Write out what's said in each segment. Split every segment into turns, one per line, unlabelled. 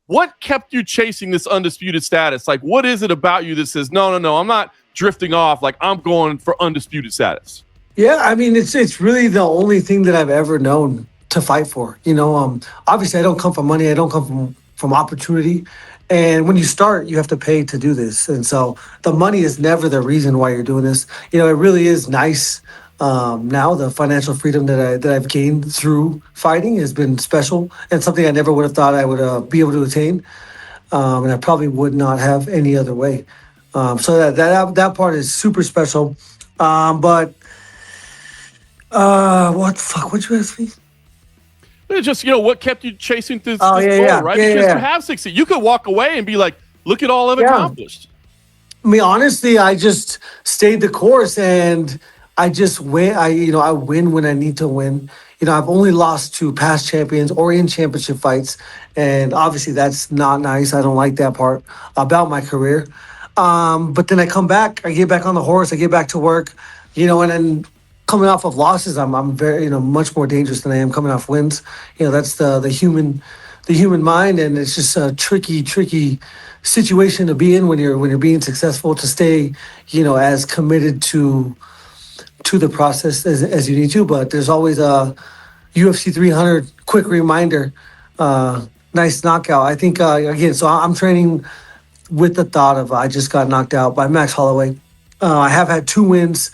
what kept you chasing this undisputed status? Like, what is it about you that says, no, I'm not drifting off. Like, I'm going for undisputed status.
Yeah, I mean, it's really the only thing that I've ever known to fight for. Obviously, I don't come from money. I don't come from opportunity. And when you start, you have to pay to do this. And so the money is never the reason why you're doing this. It really is nice. Now the financial freedom that I've gained through fighting has been special and something I never would have thought I would be able to attain. And I probably would not have any other way. So that part is super special. But what the fuck? What'd you ask me?
It's just, what kept you chasing this goal, right? Because you have succeeded. You could walk away and be like, look at all I've accomplished.
I mean, honestly, I just stayed the course and I just win. I win when I need to win. I've only lost to past champions or in championship fights. And obviously that's not nice. I don't like that part about my career. But then I come back, I get back on the horse, I get back to work, and then coming off of losses, I'm very, much more dangerous than I am coming off wins. That's the human mind, and it's just a tricky situation to be in when you're being successful, to stay, as committed to the process as you need to. But there's always a UFC 300 quick reminder, nice knockout. I think again, so I'm training with the thought of I just got knocked out by Max Holloway. I have had 2 wins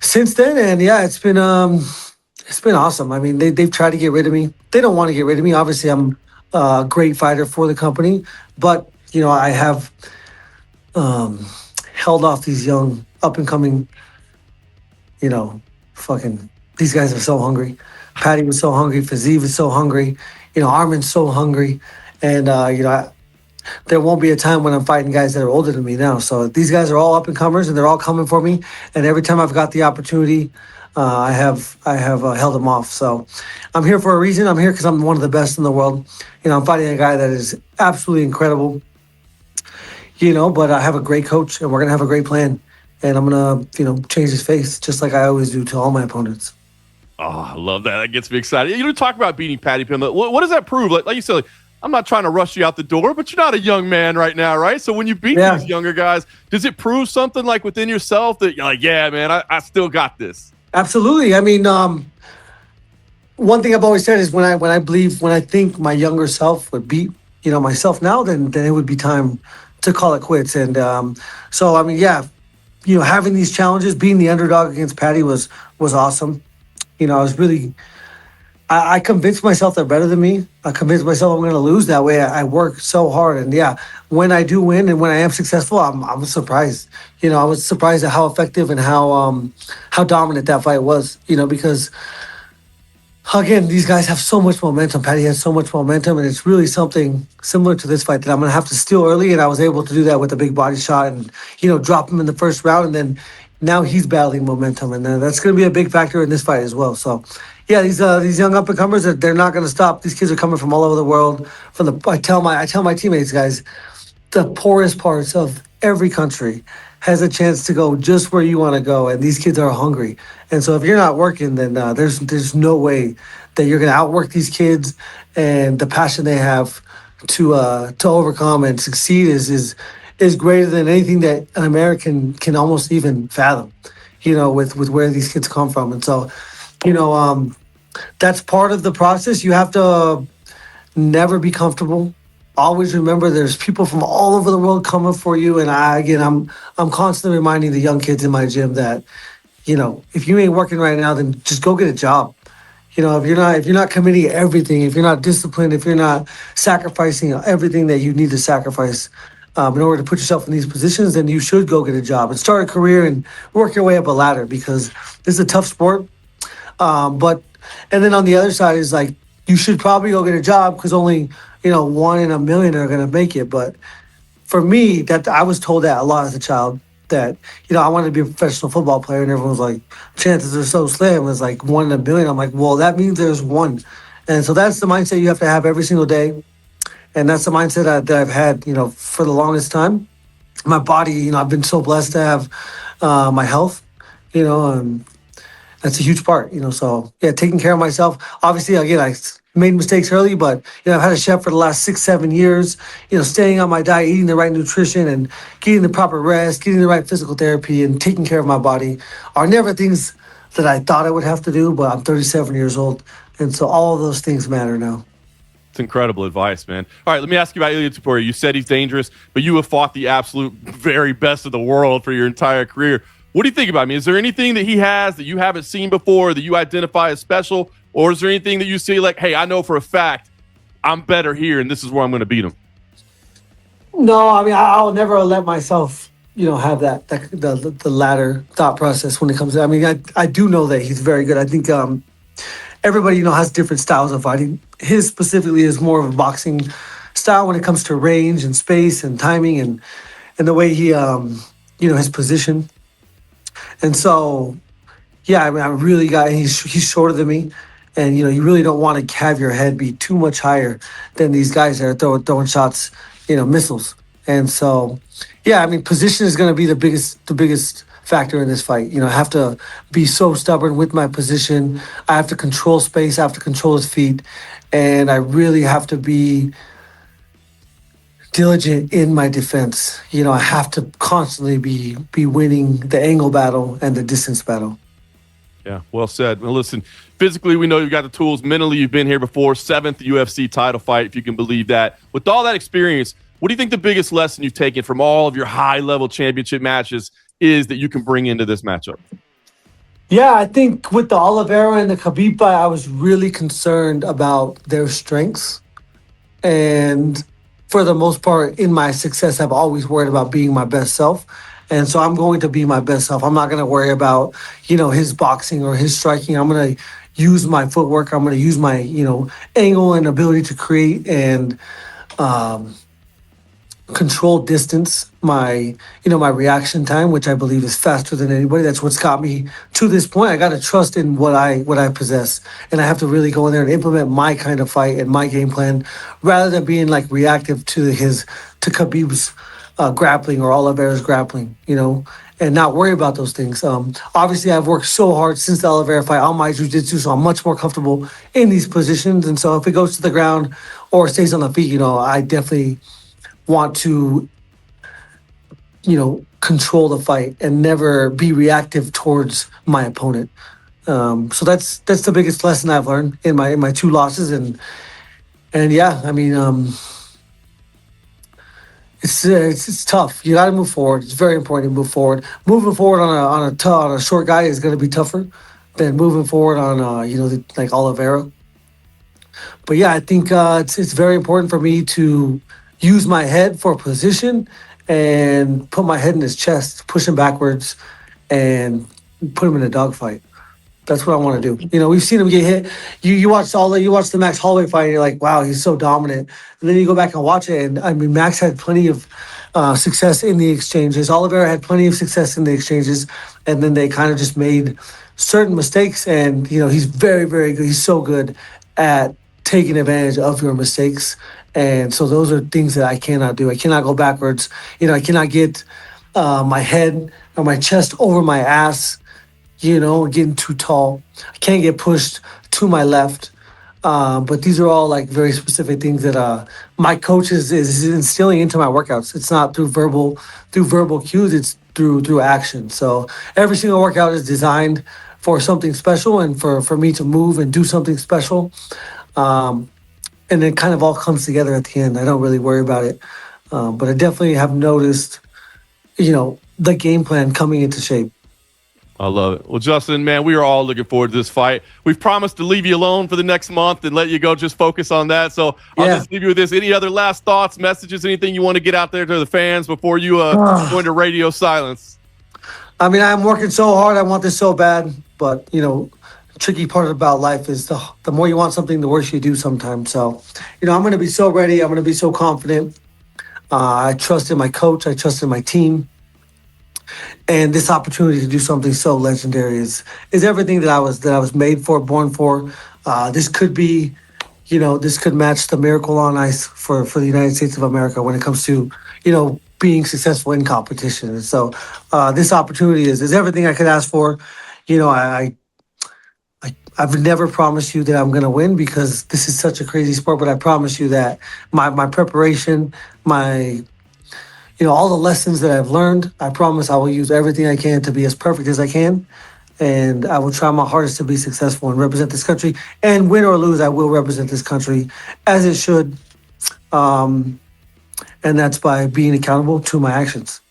since then, and it's been awesome. I mean, they've tried to get rid of me. They don't want to get rid of me. Obviously, I'm a great fighter for the company, but I have held off these young up and coming. Fucking these guys are so hungry. Patty was so hungry. Fazeev is so hungry. Armin's so hungry, and there won't be a time when I'm fighting guys that are older than me now. So these guys are all up and comers, and they're all coming for me. And every time I've got the opportunity, I have held them off. So I'm here for a reason. I'm here because I'm one of the best in the world. I'm fighting a guy that is absolutely incredible. But I have a great coach, and we're gonna have a great plan. And I'm gonna, change his face just like I always do to all my opponents.
Oh, I love that. That gets me excited. You talk about beating Paddy Pimblett. What does that prove? Like you said, I'm not trying to rush you out the door, but you're not a young man right now, right? So when you beat these younger guys, does it prove something like within yourself that you're like, yeah, man, I still got this?
Absolutely. I mean, one thing I've always said is when I think my younger self would beat, myself now, then it would be time to call it quits. And so, I mean, having these challenges, being the underdog against Patty was awesome. I was really, I convinced myself they're better than me. I convinced myself I'm going to lose. That way I work so hard. And when I do win and when I am successful, I'm surprised. I was surprised at how effective and how dominant that fight was, because again, these guys have so much momentum. Patty has so much momentum, and it's really something similar to this fight that I'm going to have to steal early, and I was able to do that with a big body shot and, drop him in the first round, and then now he's battling momentum, and that's going to be a big factor in this fight as well. So, these young up-and-comers, they're not going to stop. These kids are coming from all over the world. I tell my teammates, guys, the poorest parts of every country has a chance to go just where you want to go, and these kids are hungry. And so if you're not working, then there's no way that you're going to outwork these kids, and the passion they have to overcome and succeed is greater than anything that an American can almost even fathom, with where these kids come from. And so, that's part of the process. You have to never be comfortable. Always remember there's people from all over the world coming for you. And I'm constantly reminding the young kids in my gym that, if you ain't working right now, then just go get a job. If you're not committing everything, if you're not disciplined, if you're not sacrificing everything that you need to sacrifice in order to put yourself in these positions, then you should go get a job and start a career and work your way up a ladder, because this is a tough sport. And then on the other side is like, you should probably go get a job because only, 1 in a million are going to make it. But for me, that I was told that a lot as a child, that, I wanted to be a professional football player, and everyone was like, chances are so slim. It's like 1 in a billion. I'm like, well, that means there's one. And so that's the mindset you have to have every single day. And that's the mindset that I've had, for the longest time. My body, I've been so blessed to have my health, that's a huge part, so taking care of myself. Obviously, again, made mistakes early, but I've had a chef for the last 6, 7 years. Staying on my diet, eating the right nutrition, and getting the proper rest, getting the right physical therapy, and taking care of my body are never things that I thought I would have to do. But I'm 37 years old, and so all of those things matter now.
It's incredible advice, man. All right, let me ask you about Ilia Topuria. You said he's dangerous, but you have fought the absolute very best of the world for your entire career. What do you think about me? Is there anything that he has that you haven't seen before that you identify as special? Or is there anything that you see like, hey, I know for a fact I'm better here and this is where I'm going to beat him?
No, I mean, I'll never let myself, have the latter thought process when it comes to, I mean, I do know that he's very good. I think everybody, has different styles of fighting. His specifically is more of a boxing style when it comes to range and space and timing and the way he, his position. And so, yeah, I mean, I really he's shorter than me. And, you really don't want to have your head be too much higher than these guys that are throwing shots, missiles. And so, yeah, I mean, position is going to be the biggest factor in this fight. I have to be so stubborn with my position. I have to control space. I have to control his feet. And I really have to be diligent in my defense. I have to constantly be winning the angle battle and the distance battle.
Yeah, well said. Well, listen, physically, we know you've got the tools. Mentally, you've been here before. 7th UFC title fight, if you can believe that. With all that experience, what do you think the biggest lesson you've taken from all of your high-level championship matches is that you can bring into this matchup?
Yeah, I think with the Oliveira and the Khabib fight, I was really concerned about their strengths. And for the most part, in my success, I've always worried about being my best self. And so I'm going to be my best self. I'm not going to worry about, his boxing or his striking. I'm going to use my footwork. I'm going to use my, angle and ability to create and control distance, my reaction time, which I believe is faster than anybody. That's what's got me to this point. I got to trust in what I possess, and I have to really go in there and implement my kind of fight and my game plan, rather than being like reactive to Khabib's grappling or Oliveira's grappling, and not worry about those things. Obviously, I've worked so hard since the Oliveira fight on my jiu-jitsu, so I'm much more comfortable in these positions. And so if it goes to the ground or stays on the feet, I definitely want to, control the fight and never be reactive towards my opponent. So that's the biggest lesson I've learned in my 2 losses. And yeah, I mean, it's tough. You got to move forward. It's very important to move forward. Moving forward on a short guy is going to be tougher than moving forward on like Oliveira. But yeah, I think it's very important for me to use my head for position and put my head in his chest, push him backwards, and put him in a dogfight. That's what I want to do. We've seen him get hit. You watch the Max Holloway fight, and you're like, wow, he's so dominant. And then you go back and watch it, and I mean, Max had plenty of success in the exchanges. Oliveira had plenty of success in the exchanges, and then they kind of just made certain mistakes. And he's very, very good. He's so good at taking advantage of your mistakes. And so those are things that I cannot do. I cannot go backwards. I cannot get my head or my chest over my ass, getting too tall. I can't get pushed to my left. But these are all like very specific things that my coach is instilling into my workouts. It's not through verbal cues. It's through action. So every single workout is designed for something special and for me to move and do something special. And it kind of all comes together at the end. I don't really worry about it. But I definitely have noticed, the game plan coming into shape.
I love it. Well, Justin, man, we are all looking forward to this fight. We've promised to leave you alone for the next month and let you go just focus on that. So I'll just leave you with this. Any other last thoughts, messages, anything you want to get out there to the fans before you go into radio silence?
I mean, I'm working so hard. I want this so bad. But, tricky part about life is the more you want something, the worse you do sometimes. So, I'm going to be so ready. I'm going to be so confident. I trust in my coach. I trust in my team. And this opportunity to do something so legendary is everything that I was made for, born for. This could be, this could match the miracle on ice for the United States of America when it comes to, being successful in competition. And so this opportunity is everything I could ask for. I I've never promised you that I'm going to win because this is such a crazy sport, but I promise you that my preparation, my all the lessons that I've learned, I promise I will use everything I can to be as perfect as I can. And I will try my hardest to be successful and represent this country. And win or lose, I will represent this country as it should. And that's by being accountable to my actions.